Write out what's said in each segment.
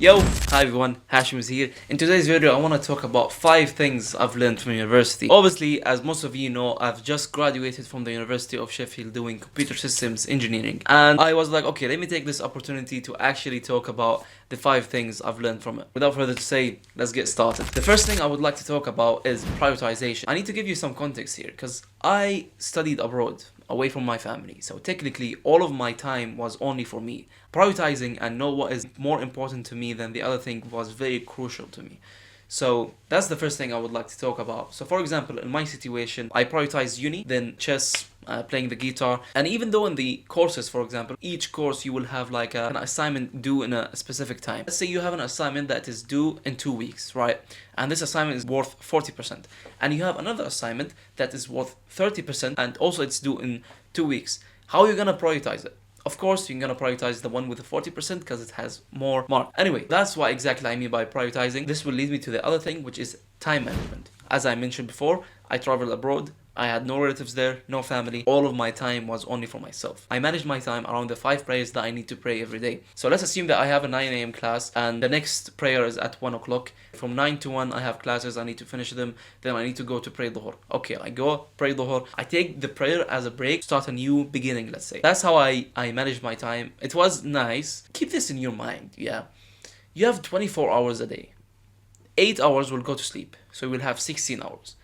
Yo, hi everyone, Hashim is here. In today's video, I want to talk about 5 things I've learned from university. Obviously, as most of you know, I've just graduated from the University of Sheffield doing computer systems engineering. And I was like, okay, let me take this opportunity to actually talk about the 5 things I've learned from it. Without further to say, let's get started. The first thing I would like to talk about is prioritization. I need to give you some context here because I studied abroad, away from my family. So technically all of my time was only for me. Prioritizing and know what is more important to me than the other thing was very crucial to me. So that's the first thing I would like to talk about. So for example, in my situation, I prioritize uni, then chess, playing the guitar. And even though in the courses, for example, each course you will have like an assignment due in a specific time. Let's say you have an assignment that is due in 2 weeks, right? And this assignment is worth 40%. And you have another assignment that is worth 30% and also it's due in 2 weeks. How are you gonna prioritize it? Of course, you're gonna prioritize the one with the 40% because it has more mark. Anyway, that's what exactly I mean by prioritizing. This will lead me to the other thing, which is time management. As I mentioned before, I traveled abroad. I had no relatives there, no family. All of my time was only for myself. I managed my time around the 5 prayers that I need to pray every day. So let's assume that I have a 9 a.m. class and the next prayer is at 1 o'clock. From 9 to 1, I have classes, I need to finish them. Then I need to go to pray Dhuhr. Okay, I go, pray Dhuhr. I take the prayer as a break, start a new beginning, let's say. That's how I manage my time. It was nice. Keep this in your mind, yeah. You have 24 hours a day. 8 hours will go to sleep, so you will have 16 hours.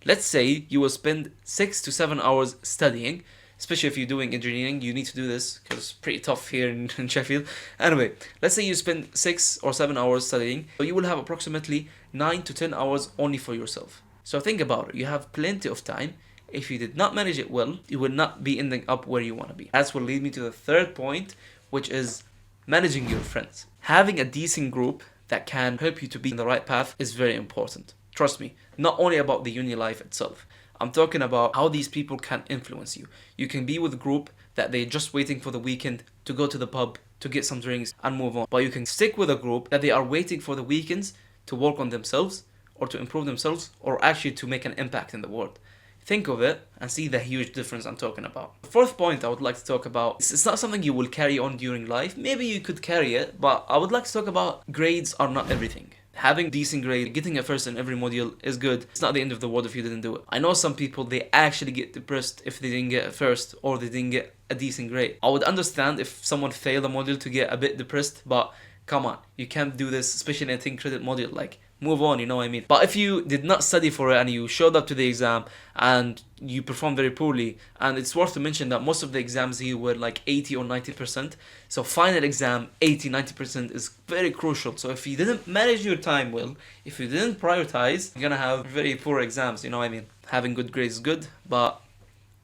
Let's say you will spend 6 to 7 hours studying, especially if you're doing engineering. You need to do this because it's pretty tough here in Sheffield. Anyway, let's say you spend 6 or 7 hours studying, so you will have approximately 9 to 10 hours only for yourself. So think about it. You have plenty of time. If you did not manage it well, you will not be ending up where you want to be. That's what leads me to the third point, which is managing your friends. Having a decent group that can help you to be in the right path is very important. Trust me, not only about the uni life itself. I'm talking about how these people can influence you. You can be with a group that they're just waiting for the weekend to go to the pub, to get some drinks and move on. But you can stick with a group that they are waiting for the weekends to work on themselves or to improve themselves or actually to make an impact in the world. Think of it and see the huge difference I'm talking about. The fourth point I would like to talk about, it's not something you will carry on during life. Maybe you could carry it, but I would like to talk about grades are not everything. Having decent grade, getting a first in every module is good. It's not the end of the world if you didn't do it. I know some people, they actually get depressed if they didn't get a first or they didn't get a decent grade. I would understand if someone failed a module to get a bit depressed, but come on, you can't do this, especially in a 10 credit module. Like, move on, you know what I mean? But if you did not study for it and you showed up to the exam and you performed very poorly, and it's worth to mention that most of the exams here were like 80 or 90%. So final exam, 80-90% is very crucial. So if you didn't manage your time well, if you didn't prioritize, you're gonna have very poor exams, you know what I mean? Having good grades is good, but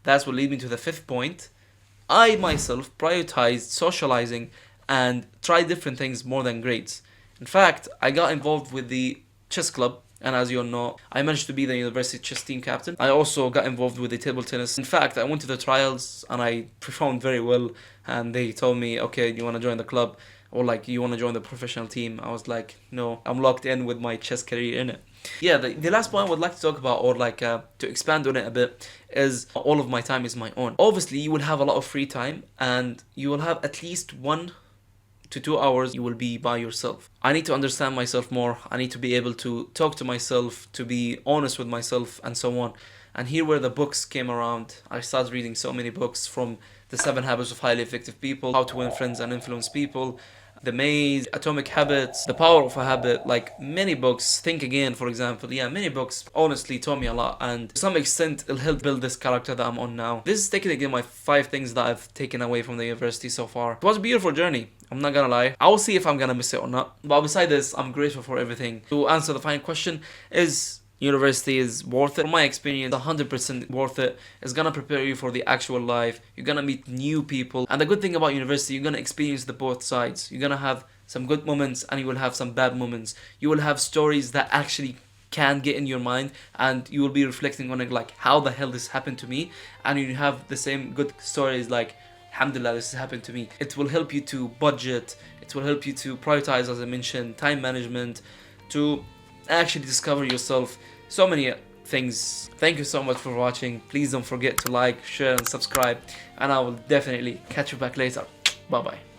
that's what leads me to the fifth point. I myself prioritized socializing and try different things more than grades. In fact, I got involved with the chess club, and as you all know, I managed to be the university chess team captain. I also got involved with the table tennis. In fact, I went to the trials and I performed very well, and they told me, okay, you want to join the club, or like, you want to join the professional team? I was like, no, I'm locked in with my chess career in it. Yeah, the last point I would like to talk about, or like to expand on it a bit, is all of my time is my own. Obviously, you will have a lot of free time, and you will have at least 1 to 2 hours you will be by yourself. I need to understand myself more. I need to be able to talk to myself, to be honest with myself, and so on. And here where the books came around, I started reading so many books, from The 7 Habits of Highly Effective People, How to Win Friends and Influence People, The Maze, Atomic Habits, The Power of a Habit, like many books. Think Again, for example. Yeah, many books honestly taught me a lot, and to some extent it'll help build this character that I'm on now. This is technically my 5 things that I've taken away from the university so far. It was a beautiful journey, I'm not gonna lie. I will see if I'm gonna miss it or not. But beside this, I'm grateful for everything. To answer the final question, is university is worth it? From my experience, 100% worth it. It's gonna prepare you for the actual life. You're gonna meet new people. And the good thing about university, you're gonna experience the both sides. You're gonna have some good moments and you will have some bad moments. You will have stories that actually can get in your mind, and you will be reflecting on it like, how the hell this happened to me? And you have the same good stories like, alhamdulillah, this has happened to me. It will help you to budget. It will help you to prioritize, as I mentioned, time management, to actually discover yourself. So many things. Thank you so much for watching. Please don't forget to like, share and subscribe, and I will definitely catch you back later. Bye bye.